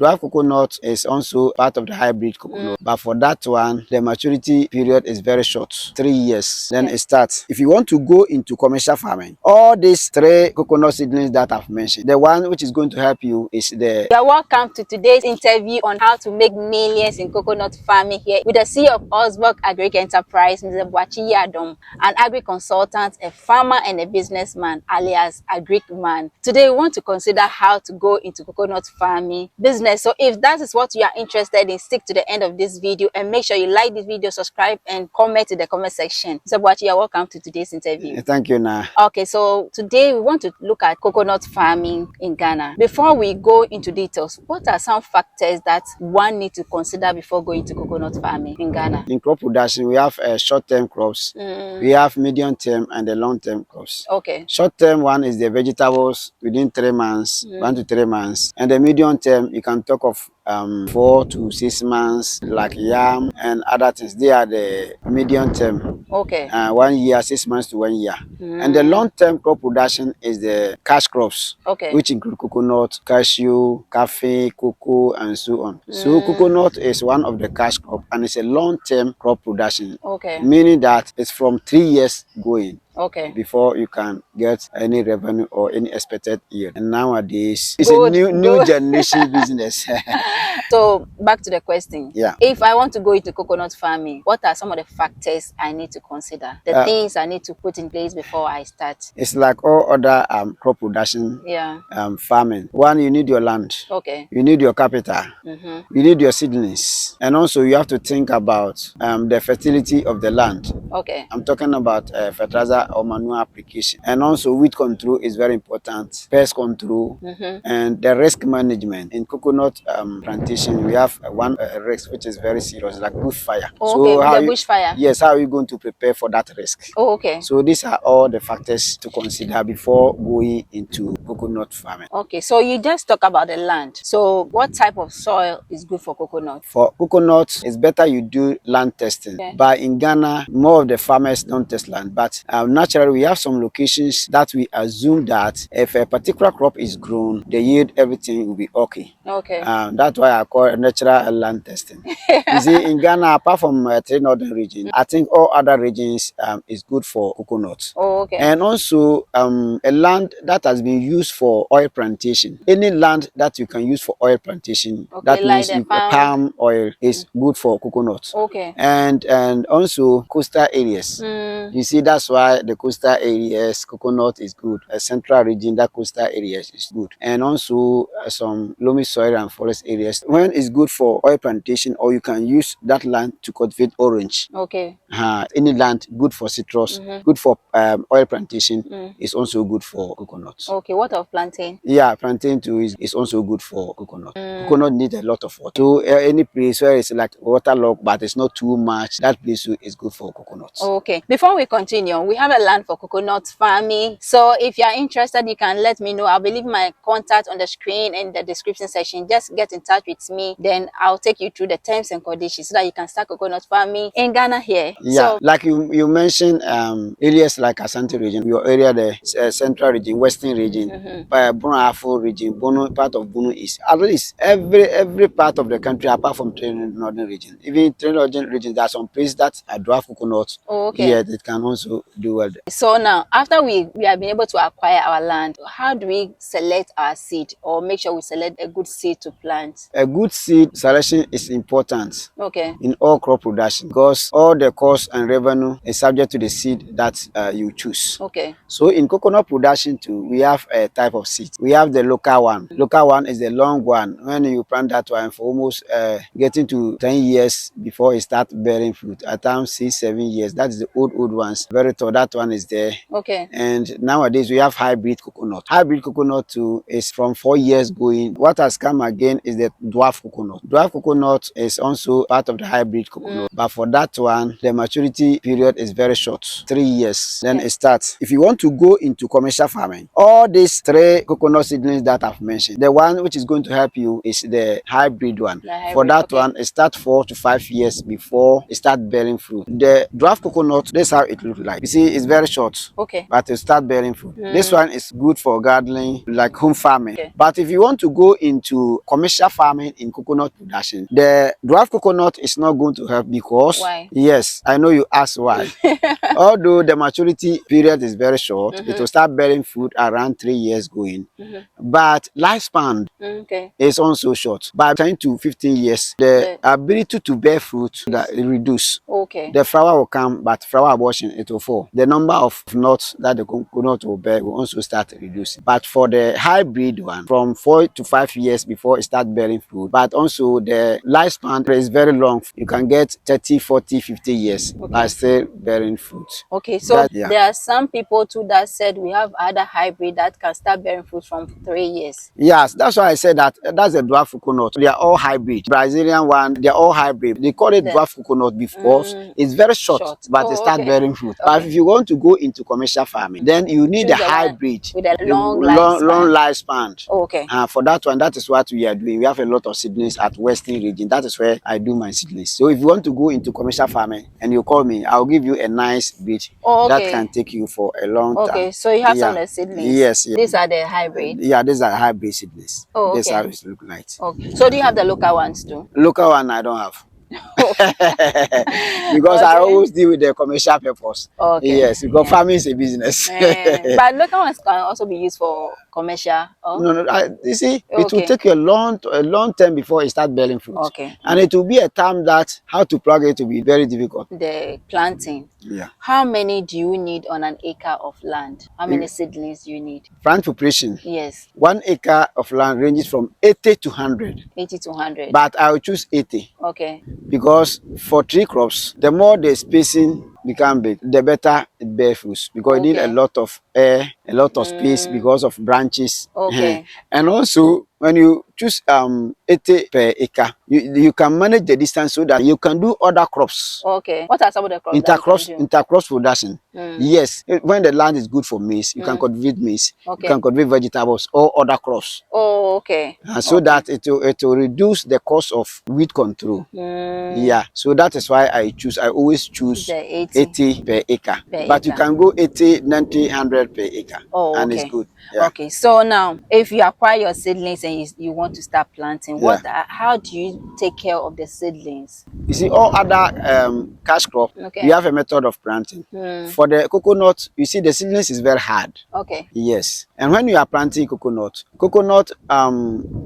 Dwarf coconut is also part of the hybrid coconut, but for that one, the maturity period is very short, 3 years. Then it starts. If you want to go into commercial farming, all these 3 coconut seedlings that I've mentioned, the one which is going to help you is the... You're welcome to today's interview on how to make millions in coconut farming here with the CEO of Osborg Agric Enterprise, Mr. Boachi Yadom, an agri consultant, a farmer, and a businessman, alias Agric Man. Today, we want to consider how to go into coconut farming business. So if that is what you are interested in, stick to the end of this video and make sure you like this video, subscribe, and comment in the comment section. Mr. Boachi, you're welcome to today's interview. Thank you, Na. Okay, so today we want to look at coconut farming in Ghana. Before we go into details, what are some factors that one needs to consider before going to coconut farming in Ghana? In crop production, we have short-term crops, we have medium-term and the long-term crops. Okay. Short-term one is the vegetables within 3 months, 1 to 3 months, and the medium-term you can talk of 4 to 6 months, like yam and other things. They are the medium term. Okay. 1 year, 6 months to 1 year. And the long-term crop production is the cash crops, okay, which include coconut, cashew, coffee, cocoa, and so on. So coconut is one of the cash crop, and it's a long-term crop production. Okay. Meaning that it's from 3 years going. Okay. Before you can get any revenue or any expected yield. And nowadays, it's a new generation business. So back to the question. Yeah. If I want to go into coconut farming, what are some of the factors I need to consider? The things I need to put in place before I start? It's like all other crop production, farming. One, you need your land. Okay. You need your capital. You need your seedlings. And also you have to think about the fertility of the land. Okay. I'm talking about fertilizer or manure application. And also weed control is very important. Pest control and the risk management. In coconut plantation, we have one risk which is very serious, like bushfire. Okay, so the bushfire. Yes, how are you going to prepare for that risk? Oh, okay. So these are all the factors to consider before going into coconut farming. Okay, so you just talk about the land. So what type of soil is good for coconut? For coconut, it's better you do land testing. Okay. But in Ghana, more of the farmers don't test land. But naturally, we have some locations that we assume that if a particular crop is grown, the yield, everything will be okay. Okay. That's why I call it natural land testing. You see, in Ghana, apart from 3 northern regions, I think all other regions is good for coconut. Oh, okay. And also, a land that has been used for oil plantation. Any land that you can use for oil plantation, okay, that like means palm oil is good for coconut. Okay. And also coastal areas. You see, that's why the coastal areas, coconut is good. A central region, that coastal areas is good. And also some loamy soil and forest areas. When it's good for oil plantation, or you can use that land to cultivate orange. Okay. Any land good for citrus, good for oil plantation, is also good for coconut. Okay, what of plantain? Yeah, plantain too is also good for coconut. Coconut needs a lot of water. So any place where it's like waterlogged, but it's not too much, that place is good for coconut. Okay, before we continue, we have a land for coconut farming. So if you're interested, you can let me know. I'll be leaving my contact on the screen in the description section. Just get in touch with me, then I'll take you through the terms and conditions so that you can start coconut farming in Ghana here. Yeah, so, like you mentioned, areas like Asante region, your area, the central region, western region, Bono Afro region, Bono, part of Bono East. At least every part of the country apart from northern region. Even northern region, there are some places that are dwarf coconut. oh, okay. Yeah, it can also do well. So now, after we have been able to acquire our land, how do we select our seed or make sure we select a good seed to plant? A good seed selection is important. Okay. In all crop production, because all the cost and revenue is subject to the seed that you choose. Okay. So in coconut production too, we have a type of seed. We have the local one. Local one is the long one. When you plant that one for almost getting to 10 years before it starts bearing fruit. At times 6-7 years. That is the old ones. Very tall. That one is there. Okay. And nowadays we have hybrid coconut. Hybrid coconut too is from 4 years going. What has come again is the dwarf coconut. Dwarf coconut is also part of the hybrid coconut. But for that one, the maturity period is very short, 3 years. Then it starts. If you want to go into commercial farming, all these 3 coconut seedlings that I've mentioned, the one which is going to help you is the hybrid one. For that one, it starts 4 to 5 years before it starts bearing fruit. The dwarf coconut, this is how it looks like. You see, it's very short. Okay. But it start bearing fruit. This one is good for gardening, like home farming. Okay. But if you want to go into commercial farming, farming in coconut production. The dwarf coconut is not going to help because why? yes, I know you asked why. Although the maturity period is very short, it will start bearing fruit around 3 years going. But lifespan is also short. By 10 to 15 years, the ability to bear fruit that reduce. Okay. The flower will come, but flower abortion it will fall. The number of nuts that the coconut will bear will also start reducing. But for the hybrid one, from 4 to 5 years before it starts bearing fruit, but also the lifespan is very long. You can get 30, 40, 50 years by still bearing fruit. Okay, so there are some people too that said we have other hybrid that can start bearing fruit from 3 years. Yes, that's why I said that that's a dwarf coconut. They are all hybrid. Brazilian one, they are all hybrid. They call it dwarf coconut because it's very short, but it starts bearing fruit. But if you want to go into commercial farming, then you need a hybrid with a long lifespan. Okay. For that one, that is what we are doing. We have a lot of seedlings at Western region. That is where I do my seedlings. So if you want to go into commercial farming and you call me, I'll give you a nice breed that can take you for a long time. Okay, so you have some of the seedlings. Yes, These are the hybrid. Yeah, these are hybrid seedlings. Okay. That's how it looks like. Okay. So do you have the local ones too? Local one I don't have. Because I always deal with the commercial purpose. Okay. Yes, because farming is a business. But local ones can also be used for commercial. No, you see, it will take you a long time before it starts bearing fruit. Okay. And it will be a time that how to plug it will be very difficult. The planting. Yeah. How many do you need on an acre of land? How many seedlings do you need? Plant preparation. Yes. 1 acre of land ranges from 80 to 100. 80 to 100. But I will choose 80. Okay. Because for tree crops, the more the spacing become big, the better it bears fruits. Because you need a lot of air, a lot of space because of branches. Okay. And also, when you choose 80 per acre, you can manage the distance so that you can do other crops. Okay. What are some of the crops? Intercrops production. Yes. When the land is good for maize, you can cultivate maize. Okay. You can cultivate vegetables or other crops. Oh, okay. So that it will reduce the cost of weed control. Yeah. So that is why I always choose the 80 per acre. But you can go 80, 90, 100 per acre. Oh, okay. And it's good. Yeah. Okay. So now, if you acquire your seedlings and you want to start planting, how do you take care of the seedlings? You see, all other cash crop, you have a method of planting. For the coconut, you see the seedlings is very hard. Okay. Yes. And when you are planting coconut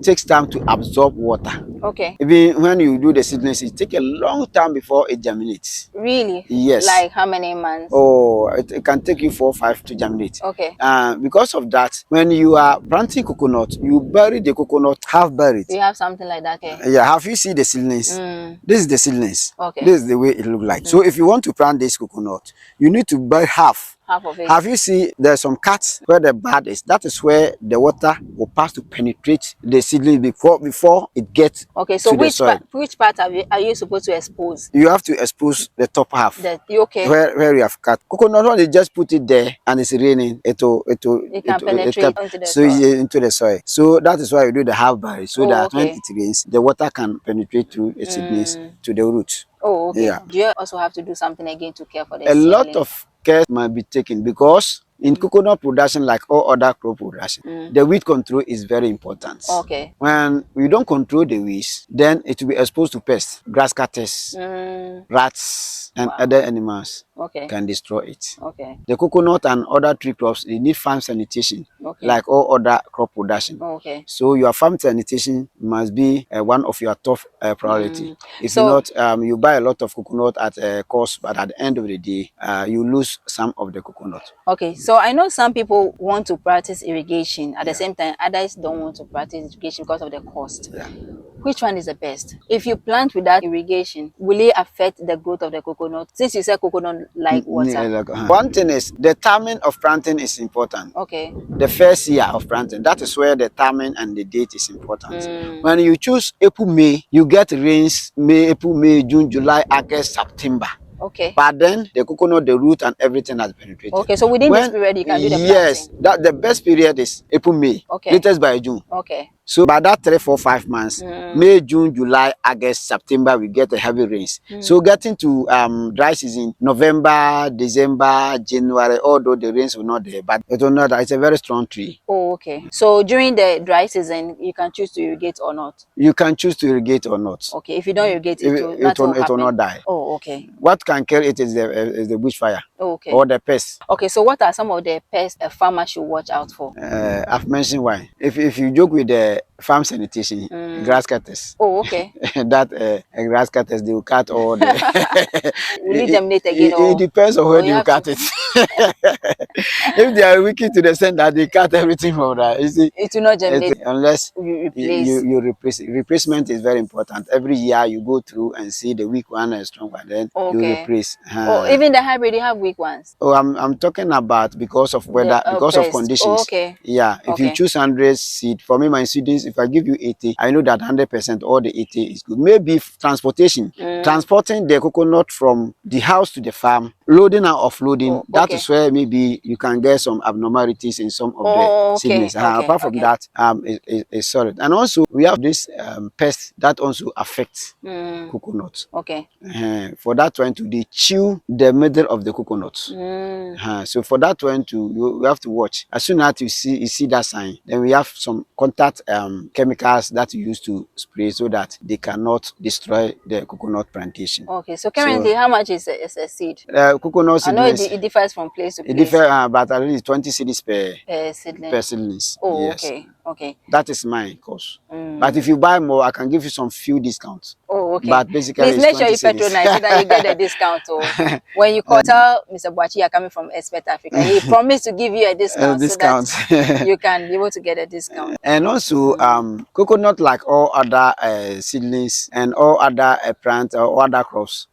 takes time to absorb water. Okay. Even when you do the seedlings, it takes a long time before it germinates. Really? Yes. Like how many months? Oh, it can take you 4 or 5 to germinate. Okay. Because of that, when you are planting coconut, you bury the coconut half buried. You have something like that here? Yeah. Have you seen the seedlings? This is the seedlings. Okay. This is the way it looks like. So if you want to plant this coconut, you need to bury half of it. Have you seen there's some cuts where the bud is? That is where the water will pass to penetrate the seedling before it gets so to the soil. Which part are you supposed to expose? You have to expose the top half. Okay. Where you have cut. Coconut one, you just put it there and it's raining. It can penetrate into the soil. So that is why you do the half barrel, so that when it rains, the water can penetrate through the seedlings to the roots. Oh, okay. Yeah. Do you also have to do something again to care for the seedling? Lot of care might be taken because in coconut production, like all other crop production, the weed control is very important. Okay. When we don't control the weeds, then it will be exposed to pests, grass cutters, rats, and other animals can destroy it. Okay. The coconut and other tree crops, they need farm sanitation, like all other crop production. Okay. So your farm sanitation must be one of your top priority. If not, you buy a lot of coconut at a cost, but at the end of the day, you lose some of the coconut. Okay. So I know some people want to practice irrigation. At the same time, others don't want to practice irrigation because of the cost. Yeah. Which one is the best? If you plant without irrigation, will it affect the growth of the coconut? Since you said coconut like water. One thing is the timing of planting is important. Okay. The first year of planting, that is where the timing and the date is important. When you choose April, May, you get rains April, May, June, July, August, September. Okay. But then the coconut, the root and everything has penetrated. Okay, so within this period you can do the planting. Yes, the best period is April, May. Okay. Latest by June. Okay. So by that 3, 4, 5 months, May, June, July, August, September, we get a heavy rains. So getting to dry season, November, December, January, although the rains will not there, but it will not. It's a very strong tree. Oh, okay. So during the dry season, you can choose to irrigate or not. You can choose to irrigate or not. Okay. If you don't irrigate, it will not die. Oh, okay. What can kill it is the bushfire. Okay. Or the pests. Okay, so what are some of the pests a farmer should watch out for? I've mentioned why. If you joke with the farm sanitation, grass cutters. Oh, okay. That grass cutters, they will cut all the. Will it germinate again? It depends on where you cut it. If they are wicked to the extent that they cut everything from that, you see, it will not germinate unless you replace. You replace it. Replacement is very important. Every year you go through and see the weak one and strong one, then you replace. Oh, even the hybrid, you have weak ones. Oh, I'm talking about because of weather, because of conditions. Oh, okay. Yeah, if you choose 100 seed, for me, my seedlings, if I give you 80, I know that 100% all the 80 is good. Maybe transportation, transporting the coconut from the house to the farm, loading and offloading. That is where maybe you can get some abnormalities in some of the seedlings. Apart from that, it's solid. And also we have this pest that also affects coconuts. Okay. For that one to they chew the middle of the coconut. So for that one to you have to watch. As soon as you see that sign, then we have some contact chemicals that you use to spray so that they cannot destroy the coconut plantation. Okay. So currently, how much is a seed? Coconut seedlings. I know it differs from place to place. It differs, but at least 20 cedis per seedlings. Oh, yes. Okay. Okay. That is my cost. But if you buy more, I can give you some few discounts. Oh, okay. But basically, please make sure you patronize so that you get a discount. When you tell Mr. Boachi you're coming from Expert Africa, he promised to give you a discount. So that you can be able to get a discount. And also, coconut, like all other seedlings and all other plants or other crops,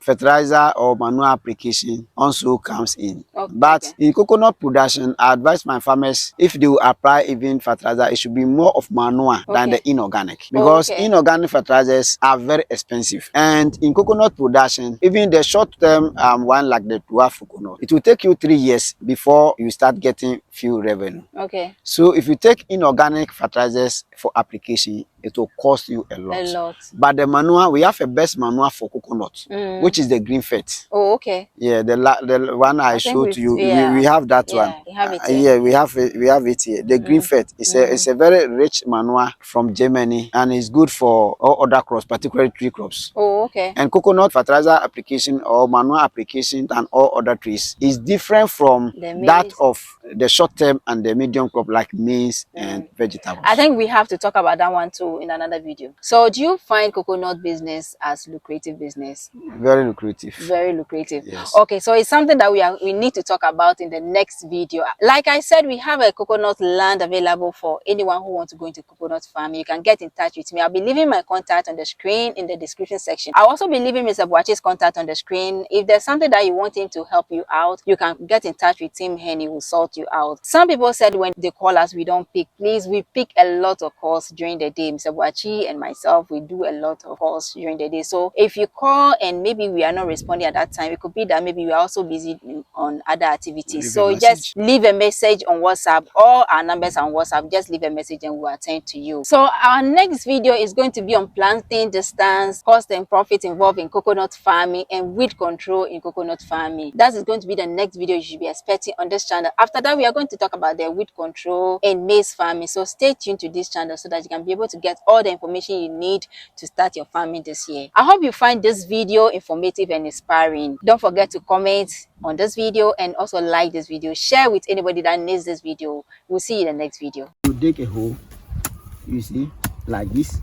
fertilizer or manure application also comes in. But in coconut production, I advise my farmers, if they will apply even fertilizer, it should be more of manure than the inorganic, because inorganic fertilizers are very expensive. And in coconut production, even the short-term one like the dwarf coconut, it will take you 3 years before you start getting few revenue. Okay. So if you take inorganic fertilizers for application, it will cost you a lot. But the manure, we have a best manure for coconut, which is the green fat. Oh, okay. Yeah, the one I showed to you, we have that one. We have it here. Yeah, we have it here. The green fat is a very rich manure from Germany, and it's good for all other crops, particularly tree crops. Oh, okay. And coconut fertilizer application or manure application and all other trees is different from that of the short term and the medium crop like maize and vegetables. I think we have to talk about that one too in another video. So do you find coconut business as lucrative business? Very lucrative. Very lucrative. Yes. Okay, so it's something that we need to talk about in the next video. Like I said, we have a coconut land available for anyone who wants to go into coconut farming. You can get in touch with me. I'll be leaving my contact on the screen in the description section. I'll also be leaving Mr. Boachi's contact on the screen. If there's something that you want him to help you out, you can get in touch with him and he will sort you out. Some people said when they call us, we don't pick. Please, we pick a lot of calls during the day. Mr. Boachi and myself, we do a lot of calls during the day. So if you call and maybe we are not responding at that time, it could be that maybe we are also busy on other activities. So just leave a message on WhatsApp. All our numbers are on WhatsApp. Just leave a message and we'll attend to you. So our next video is going to be on planting distance, cost and profit involved in coconut farming, and weed control in coconut farming. That is going to be the next video you should be expecting on this channel. After that, we are going to talk about the weed control and maize farming. So stay tuned to this channel so that you can be able to get all the information you need to start your farming this year. I hope you find this video informative and inspiring. Don't forget to comment on this video and also like this video. Share with anybody that needs this video. We'll see you in the next video. You dig a hole, you see, like this.